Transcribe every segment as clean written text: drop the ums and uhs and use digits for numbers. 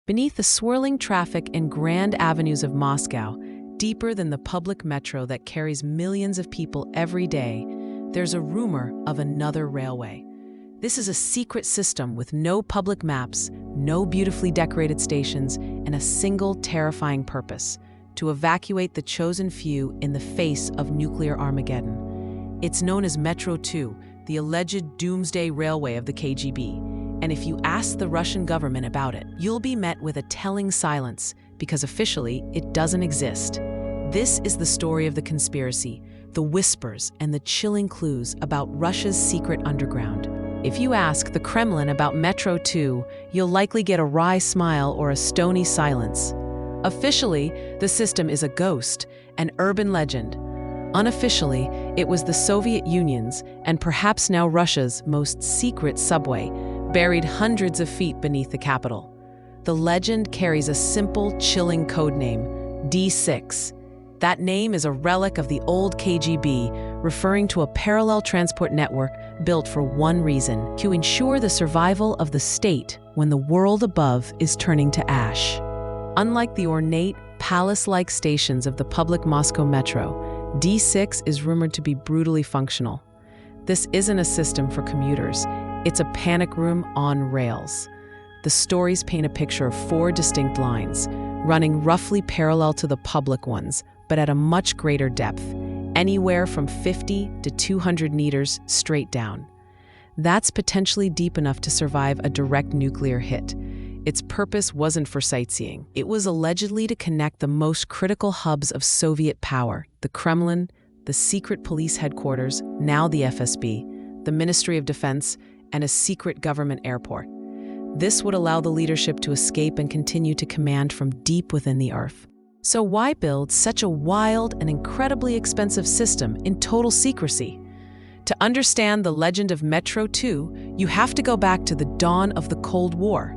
Beneath the swirling traffic and grand avenues of Moscow, deeper than the public metro that carries millions of people every day, there's a rumor of another railway. This is a secret system with no public maps, no beautifully decorated stations, and a single terrifying purpose: to evacuate the chosen few in the face of nuclear Armageddon. It's known as Metro 2, the alleged Doomsday railway of the KGB. And if you ask the Russian government about it, you'll be met with a telling silence, because officially it doesn't exist. This is the story of the conspiracy, the whispers and the chilling clues about Russia's secret underground. If you ask the Kremlin about Metro 2, you'll likely get a wry smile or a stony silence. Officially, the system is a ghost, an urban legend. Unofficially, it was the Soviet Union's, and perhaps now Russia's, most secret subway, buried hundreds of feet beneath the capital. The legend carries a simple, chilling code name, D6. That name is a relic of the old KGB, referring to a parallel transport network built for one reason: to ensure the survival of the state when the world above is turning to ash. Unlike the ornate, palace-like stations of the public Moscow Metro, D6 is rumored to be brutally functional. This isn't a system for commuters. It's a panic room on rails. The stories paint a picture of four distinct lines, running roughly parallel to the public ones, but at a much greater depth, anywhere from 50 to 200 meters straight down. That's potentially deep enough to survive a direct nuclear hit. Its purpose wasn't for sightseeing. It was allegedly to connect the most critical hubs of Soviet power: the Kremlin, the secret police headquarters, now the FSB, the Ministry of Defense, and a secret government airport. This would allow the leadership to escape and continue to command from deep within the earth. So why build such a wild and incredibly expensive system in total secrecy? To understand the legend of Metro 2, you have to go back to the dawn of the Cold War.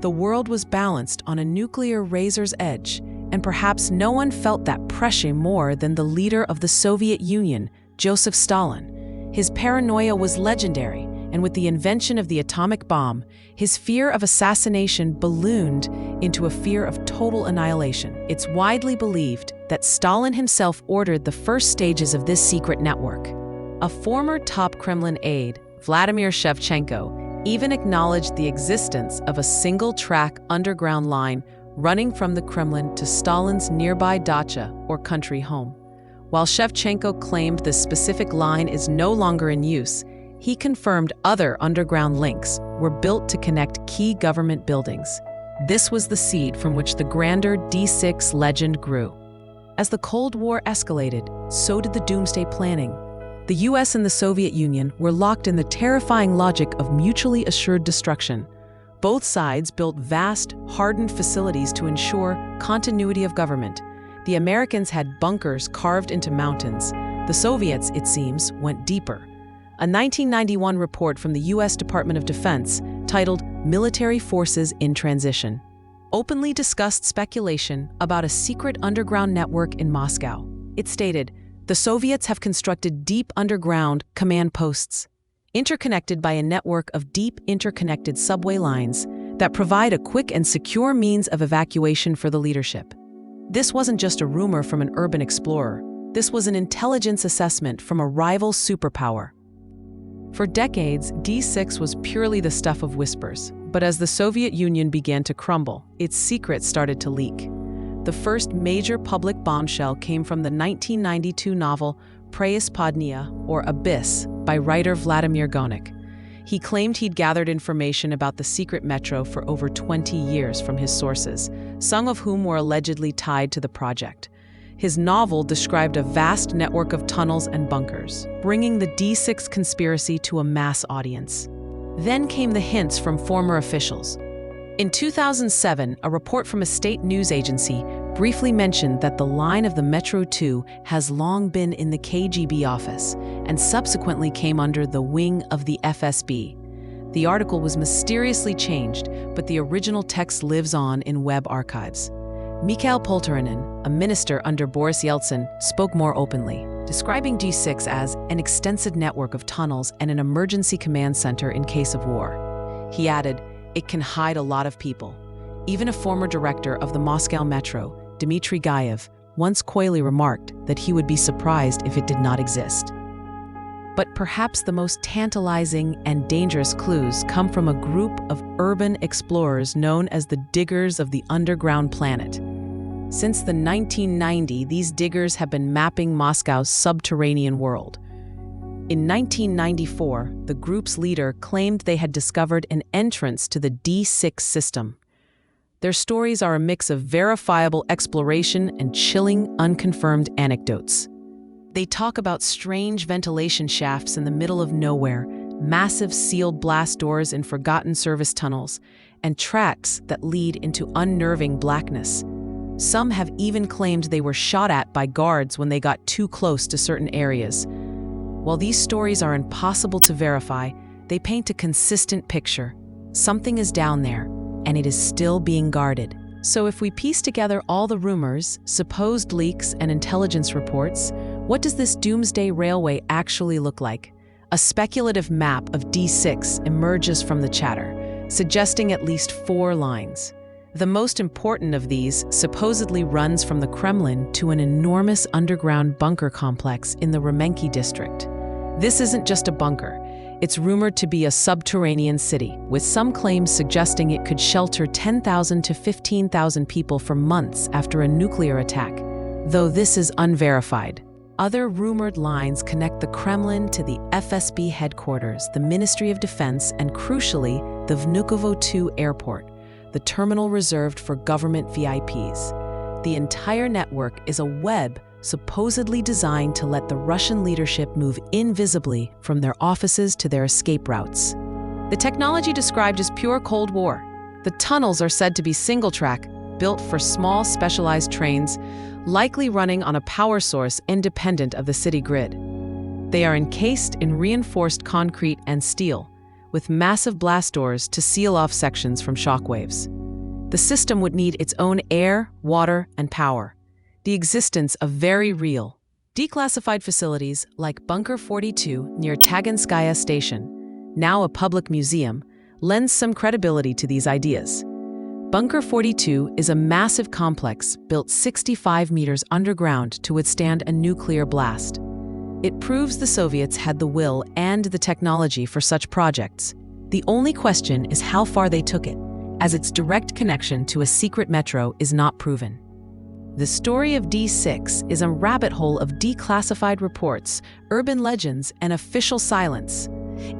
The world was balanced on a nuclear razor's edge, and perhaps no one felt that pressure more than the leader of the Soviet Union, Joseph Stalin. His paranoia was legendary, and with the invention of the atomic bomb, his fear of assassination ballooned into a fear of total annihilation. It's widely believed that Stalin himself ordered the first stages of this secret network. A former top Kremlin aide, Vladimir Shevchenko, even acknowledged the existence of a single-track underground line running from the Kremlin to Stalin's nearby dacha, or country home. While Shevchenko claimed this specific line is no longer in use, he confirmed other underground links were built to connect key government buildings. This was the seed from which the grander D6 legend grew. As the Cold War escalated, so did the Doomsday planning. The US and the Soviet Union were locked in the terrifying logic of mutually assured destruction. Both sides built vast, hardened facilities to ensure continuity of government. The Americans had bunkers carved into mountains. The Soviets, it seems, went deeper. A 1991 report from the US Department of Defense, titled "Military Forces in Transition," openly discussed speculation about a secret underground network in Moscow. It stated, "The Soviets have constructed deep underground command posts, interconnected by a network of deep interconnected subway lines that provide a quick and secure means of evacuation for the leadership." This wasn't just a rumor from an urban explorer. This was an intelligence assessment from a rival superpower. For decades, D6 was purely the stuff of whispers, but as the Soviet Union began to crumble, its secrets started to leak. The first major public bombshell came from the 1992 novel Paranoia, or Abyss, by writer Vladimir Gonik. He claimed he'd gathered information about the secret metro for over 20 years from his sources, some of whom were allegedly tied to the project. His novel described a vast network of tunnels and bunkers, bringing the D6 conspiracy to a mass audience. Then came the hints from former officials. In 2007, a report from a state news agency briefly mentioned that the line of the Metro 2 has long been in the KGB office and subsequently came under the wing of the FSB. The article was mysteriously changed, but the original text lives on in web archives. Mikhail Polteranin, a minister under Boris Yeltsin, spoke more openly, describing D6 as an extensive network of tunnels and an emergency command center in case of war. He added, "It can hide a lot of people. Even a former director of the Moscow Metro, Dmitry Gayev, once coyly remarked that he would be surprised if it did not exist. But perhaps the most tantalizing and dangerous clues come from a group of urban explorers known as the Diggers of the Underground Planet. Since the 1990s, these diggers have been mapping Moscow's subterranean world. In 1994, the group's leader claimed they had discovered an entrance to the D6 system. Their stories are a mix of verifiable exploration and chilling, unconfirmed anecdotes. They talk about strange ventilation shafts in the middle of nowhere, massive sealed blast doors in forgotten service tunnels, and tracks that lead into unnerving blackness. Some have even claimed they were shot at by guards when they got too close to certain areas. While these stories are impossible to verify, they paint a consistent picture. Something is down there, and it is still being guarded. So if we piece together all the rumors, supposed leaks, and intelligence reports, what does this Doomsday Railway actually look like? A speculative map of D6 emerges from the chatter, suggesting at least 4 lines. The most important of these supposedly runs from the Kremlin to an enormous underground bunker complex in the Remenki district. This isn't just a bunker. It's rumored to be a subterranean city, with some claims suggesting it could shelter 10,000 to 15,000 people for months after a nuclear attack, though this is unverified. Other rumored lines connect the Kremlin to the FSB headquarters, the Ministry of Defense, and crucially, the Vnukovo 2 airport, the terminal reserved for government VIPs. The entire network is a web supposedly designed to let the Russian leadership move invisibly from their offices to their escape routes. The technology described as pure Cold War. The tunnels are said to be single-track, built for small specialized trains, likely running on a power source independent of the city grid. They are encased in reinforced concrete and steel, with massive blast doors to seal off sections from shockwaves. The system would need its own air, water, and power. The existence of very real, declassified facilities like Bunker 42 near Taganskaya Station, now a public museum, lends some credibility to these ideas. Bunker 42 is a massive complex built 65 meters underground to withstand a nuclear blast. It proves the Soviets had the will and the technology for such projects. The only question is how far they took it, as its direct connection to a secret metro is not proven. The story of D6 is a rabbit hole of declassified reports, urban legends, and official silence.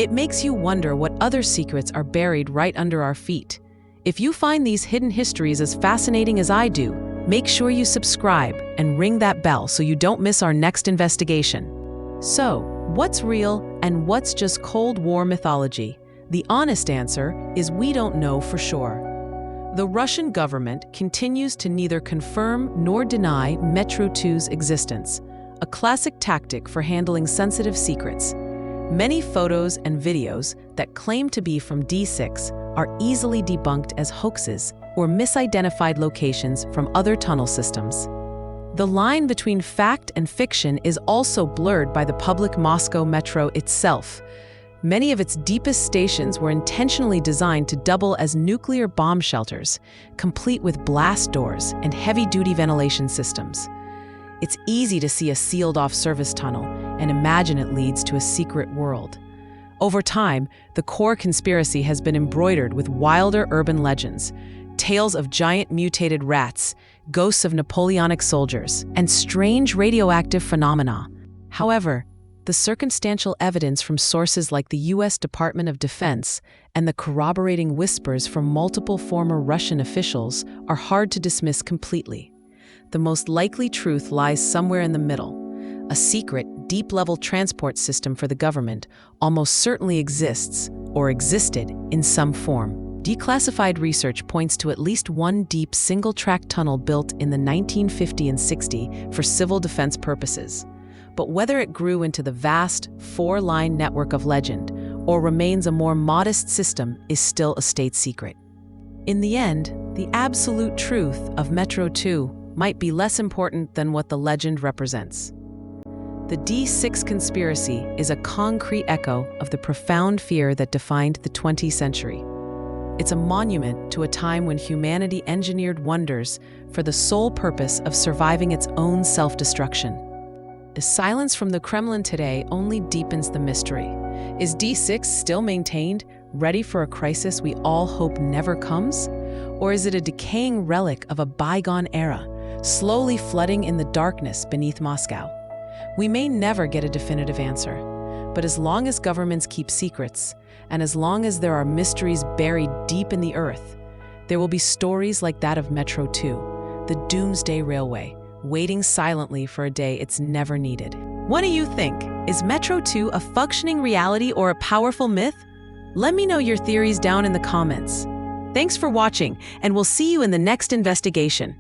It makes you wonder what other secrets are buried right under our feet. If you find these hidden histories as fascinating as I do, make sure you subscribe and ring that bell so you don't miss our next investigation. So, what's real and what's just Cold War mythology? The honest answer is we don't know for sure. The Russian government continues to neither confirm nor deny Metro 2's existence, a classic tactic for handling sensitive secrets. Many photos and videos that claim to be from D6 are easily debunked as hoaxes or misidentified locations from other tunnel systems. The line between fact and fiction is also blurred by the public Moscow Metro itself. Many of its deepest stations were intentionally designed to double as nuclear bomb shelters, complete with blast doors and heavy-duty ventilation systems. It's easy to see a sealed-off service tunnel and imagine it leads to a secret world. Over time, the core conspiracy has been embroidered with wilder urban legends, tales of giant mutated rats, ghosts of Napoleonic soldiers, and strange radioactive phenomena. However, the circumstantial evidence from sources like the U.S. Department of Defense and the corroborating whispers from multiple former Russian officials are hard to dismiss completely. The most likely truth lies somewhere in the middle. A secret, deep-level transport system for the government almost certainly exists, or existed, in some form. Declassified research points to at least one deep single-track tunnel built in the 1950 and 60 for civil defense purposes. But whether it grew into the vast, 4-line network of legend or remains a more modest system is still a state secret. In the end, the absolute truth of Metro 2 might be less important than what the legend represents. The D6 conspiracy is a concrete echo of the profound fear that defined the 20th century. It's a monument to a time when humanity engineered wonders for the sole purpose of surviving its own self-destruction. The silence from the Kremlin today only deepens the mystery. Is D6 still maintained, ready for a crisis we all hope never comes? Or is it a decaying relic of a bygone era, slowly flooding in the darkness beneath Moscow? We may never get a definitive answer, but as long as governments keep secrets, and as long as there are mysteries buried deep in the earth, there will be stories like that of Metro 2, the Doomsday Railway, waiting silently for a day it's never needed. What do you think? Is Metro 2 a functioning reality or a powerful myth? Let me know your theories down in the comments. Thanks for watching, and we'll see you in the next investigation.